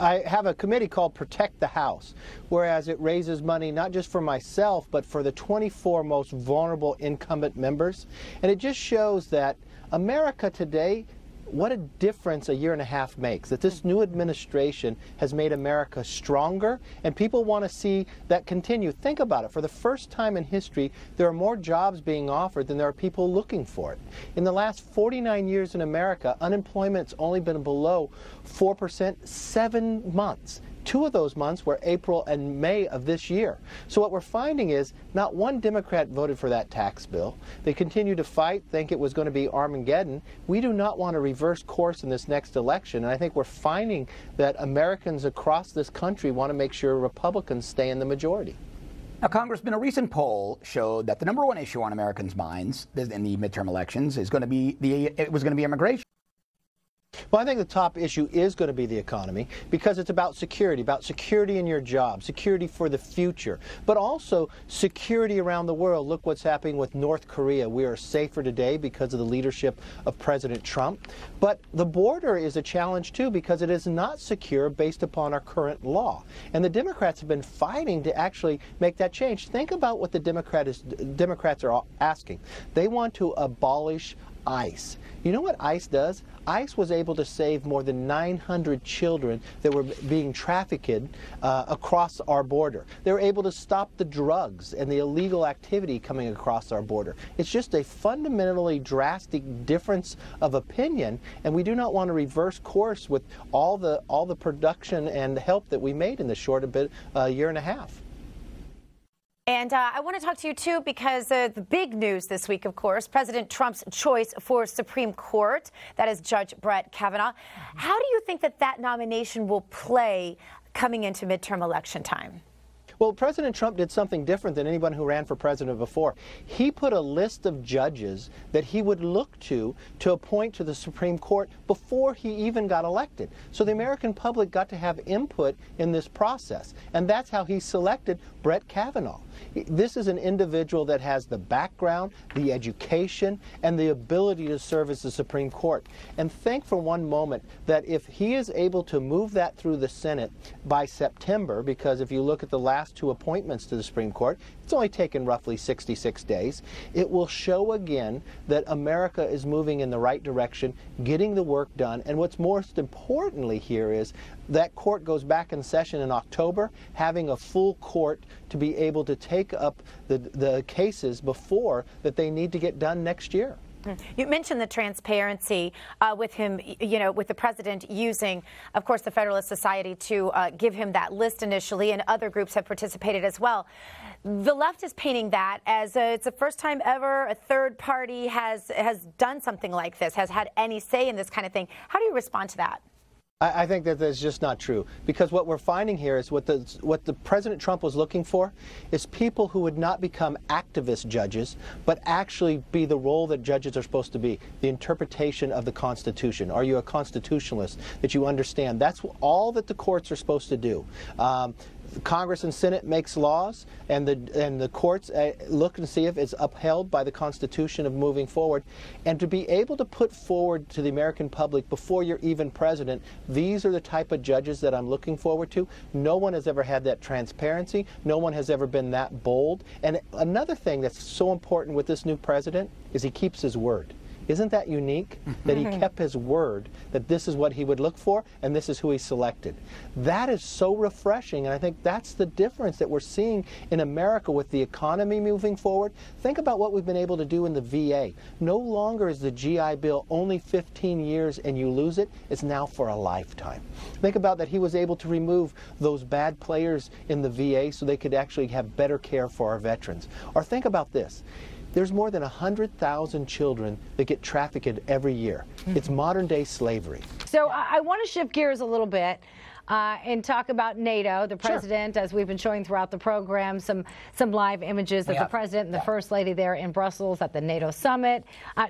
I have a committee called Protect the House, whereas it raises money not just for myself, but for the 24 most vulnerable incumbent members. And it just shows that America today, what a difference a year and a half makes, that this new administration has made America stronger, and people want to see that continue. Think about it. For the first time in history, there are more jobs being offered than there are people looking for it. In the last 49 years in America, unemployment's only been below 4% 7 months. 2 of those months were April and May of this year. So what we're finding is not one Democrat voted for that tax bill. They continue to fight, think it was going to be Armageddon. We do not want to reverse course in this next election. And I think we're finding that Americans across this country want to make sure Republicans stay in the majority. Now, Congressman, a recent poll showed that the #1 issue on Americans' minds in the midterm elections is going to be immigration. Well, I think the top issue is going to be the economy, because it's about security in your job, security for the future, but also security around the world. Look what's happening with North Korea. We are safer today because of the leadership of President Trump. But the border is a challenge, too, because it is not secure based upon our current law. And the Democrats have been fighting to actually make that change. Think about what the Democrats are asking. They want to abolish ICE. You know what ICE does? ICE was able to save more than 900 children that were being trafficked across our border. They were able to stop the drugs and the illegal activity coming across our border. It's just a fundamentally drastic difference of opinion, and we do not want to reverse course with all the production and help that we made in the short year and a half. And I want to talk to you, too, because the big news this week, of course, President Trump's choice for Supreme Court, that is Judge Brett Kavanaugh. How do you think that nomination will play coming into midterm election time? Well, President Trump did something different than anyone who ran for president before. He put a list of judges that he would look to appoint to the Supreme Court before he even got elected. So the American public got to have input in this process. And that's how he selected Brett Kavanaugh. This is an individual that has the background, the education, and the ability to serve as the Supreme Court. And think for one moment that if he is able to move that through the Senate by September, because if you look at the last 2 appointments to the Supreme Court, it's only taken roughly 66 days, it will show again that America is moving in the right direction, getting the work done. And what's most importantly here is that court goes back in session in October, having a full court to be able to take up the cases before that they need to get done next year. You mentioned the transparency with him, with the president using, of course, the Federalist Society to give him that list initially, and other groups have participated as well. The left is painting that as it's the first time ever a third party has done something like this, has had any say in this kind of thing. How do you respond to that? I think that that's just not true, because what we're finding here is what the President Trump was looking for is people who would not become activist judges, but actually be the role that judges are supposed to be, the interpretation of the Constitution. Are you a constitutionalist, that you understand? That's all that the courts are supposed to do. Congress and Senate makes laws, and the courts look and see if it's upheld by the Constitution of moving forward. And to be able to put forward to the American public before you're even president, these are the type of judges that I'm looking forward to. No one has ever had that transparency. No one has ever been that bold. And another thing that's so important with this new president is he keeps his word. Isn't that unique, that he kept his word, that this is what he would look for and this is who he selected? That is so refreshing, and I think that's the difference that we're seeing in America with the economy moving forward. Think about what we've been able to do in the VA. No longer is the GI Bill only 15 years and you lose it. It's now for a lifetime. Think about that he was able to remove those bad players in the VA so they could actually have better care for our veterans. Or think about this. There's more than 100,000 children that get trafficked every year. It's modern-day slavery. So I want to shift gears a little bit and talk about NATO. The president, as we've been showing throughout the program, some live images of the president and the first lady there in Brussels at the NATO summit.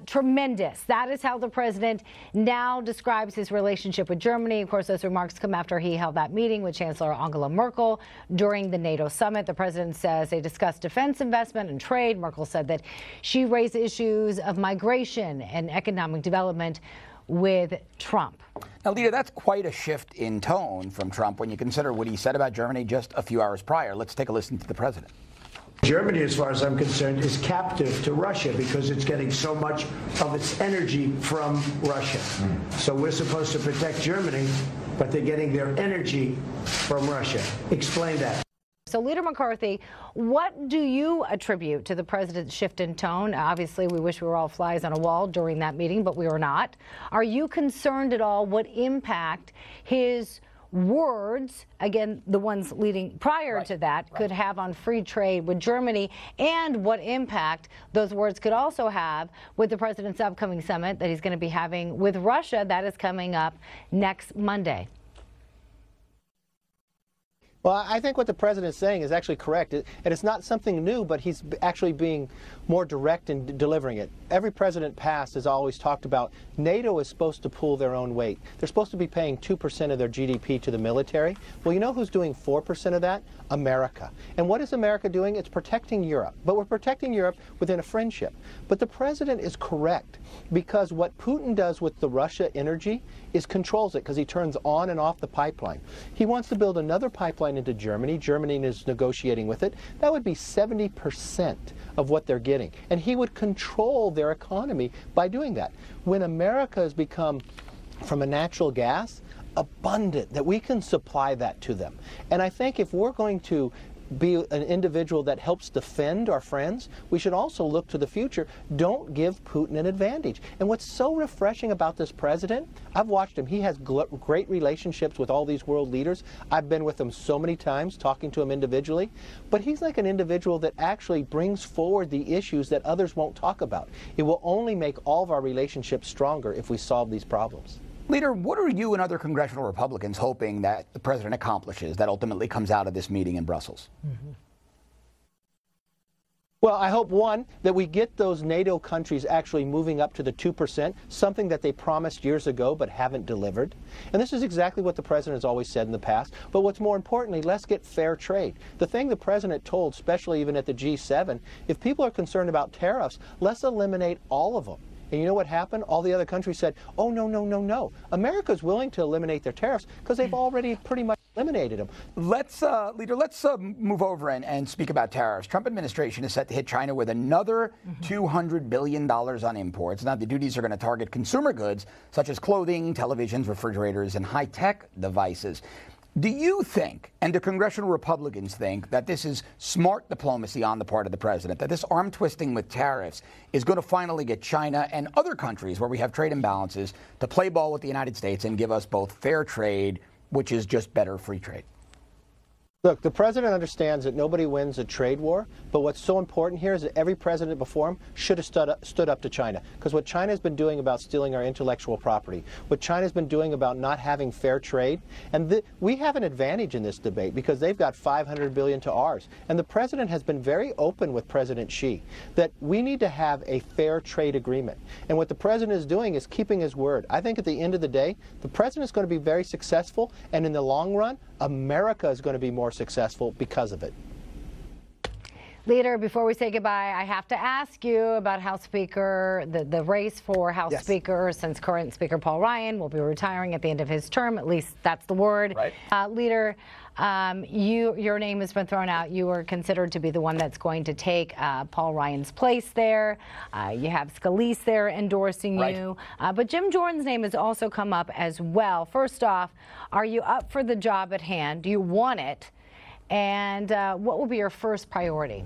Tremendous. That is how the president now describes his relationship with Germany. Of course, those remarks come after he held that meeting with Chancellor Angela Merkel during the NATO summit. The president says they discussed defense investment and trade. Merkel said that she raised issues of migration and economic development with Trump. Now, Lita, that's quite a shift in tone from Trump when you consider what he said about Germany just a few hours prior. Let's take a listen to the president. Germany, as far as I'm concerned, is captive to Russia because it's getting so much of its energy from Russia. So we're supposed to protect Germany, but they're getting their energy from Russia. Explain that. So, Leader McCarthy, what do you attribute to the president's shift in tone? Obviously, we wish we were all flies on a wall during that meeting, but we were not. Are you concerned at all what impact his words, again, the ones leading prior to that, could have on free trade with Germany, and what impact those words could also have with the president's upcoming summit that he's going to be having with Russia that is coming up next Monday? Well, I think what the president is saying is actually correct. And it's not something new, but he's actually being more direct in delivering it. Every president past has always talked about NATO is supposed to pull their own weight. They're supposed to be paying 2% of their GDP to the military. Well, you know who's doing 4% of that? America. And what is America doing? It's protecting Europe. But we're protecting Europe within a friendship. But the president is correct, because what Putin does with the Russia energy is controls it, because he turns on and off the pipeline. He wants to build another pipeline into Germany. Germany is negotiating with it. That would be 70% of what they're getting. And he would control their economy by doing that. When America has become, from a natural gas, abundant, that we can supply that to them. And I think if we're going to be an individual that helps defend our friends, we should also look to the future. Don't give Putin an advantage. And what's so refreshing about this president, I've watched him. He has great relationships with all these world leaders. I've been with him so many times, talking to him individually. But he's like an individual that actually brings forward the issues that others won't talk about. It will only make all of our relationships stronger if we solve these problems. Leader, what are you and other congressional Republicans hoping that the president accomplishes that ultimately comes out of this meeting in Brussels? Well, I hope, one, that we get those NATO countries actually moving up to the 2%, something that they promised years ago but haven't delivered. And this is exactly what the president has always said in the past. But what's more importantly, let's get fair trade. The thing the president told, especially even at the G7, if people are concerned about tariffs, let's eliminate all of them. And you know what happened? All the other countries said, oh, no, no, no, no. America's willing to eliminate their tariffs because they've already pretty much eliminated them. Let's, Leader, let's move over and speak about tariffs. Trump administration is set to hit China with another $200 billion on imports. Now, the duties are going to target consumer goods such as clothing, televisions, refrigerators, and high-tech devices. Do you think, and do congressional Republicans think, that this is smart diplomacy on the part of the president, that this arm twisting with tariffs is going to finally get China and other countries where we have trade imbalances to play ball with the United States and give us both fair trade, which is just better free trade? Look, the president understands that nobody wins a trade war, but what's so important here is that every president before him should have stood up to China. Because what China's been doing about stealing our intellectual property, what China's been doing about not having fair trade, and we have an advantage in this debate because they've got $500 billion to ours. And the president has been very open with President Xi that we need to have a fair trade agreement. And what the president is doing is keeping his word. I think at the end of the day, the president is going to be very successful, and in the long run, America is going to be more successful because of it. Leader, before we say goodbye, I have to ask you about House Speaker, the race for House Speaker, since current Speaker Paul Ryan will be retiring at the end of his term. At least that's the word. Right. Leader, your name has been thrown out. You are considered to be the one that's going to take Paul Ryan's place there. You have Scalise there endorsing you. But Jim Jordan's name has also come up as well. First off, are you up for the job at hand? Do you want it? And what will be your first priority?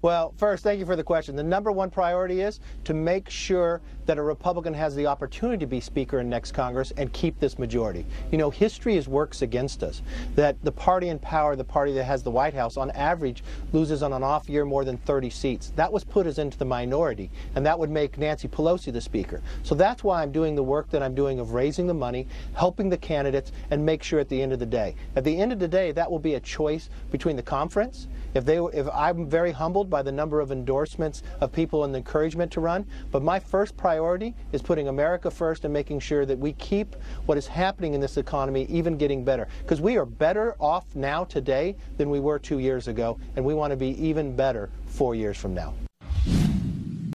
Well, first, thank you for the question. The number one priority is to make sure that a Republican has the opportunity to be Speaker in next Congress and keep this majority. You know, history works against us. That the party in power, the party that has the White House, on average loses on an off year more than 30 seats. That was put us into the minority, and that would make Nancy Pelosi the Speaker. So that's why I'm doing the work that I'm doing of raising the money, helping the candidates, and make sure at the end of the day. At the end of the day, that will be a choice between the conference. If I'm very humbled by the number of endorsements of people and the encouragement to run, but my first priority is putting America first and making sure that we keep what is happening in this economy even getting better. Because we are better off now today than we were 2 years ago, and we want to be even better 4 years from now.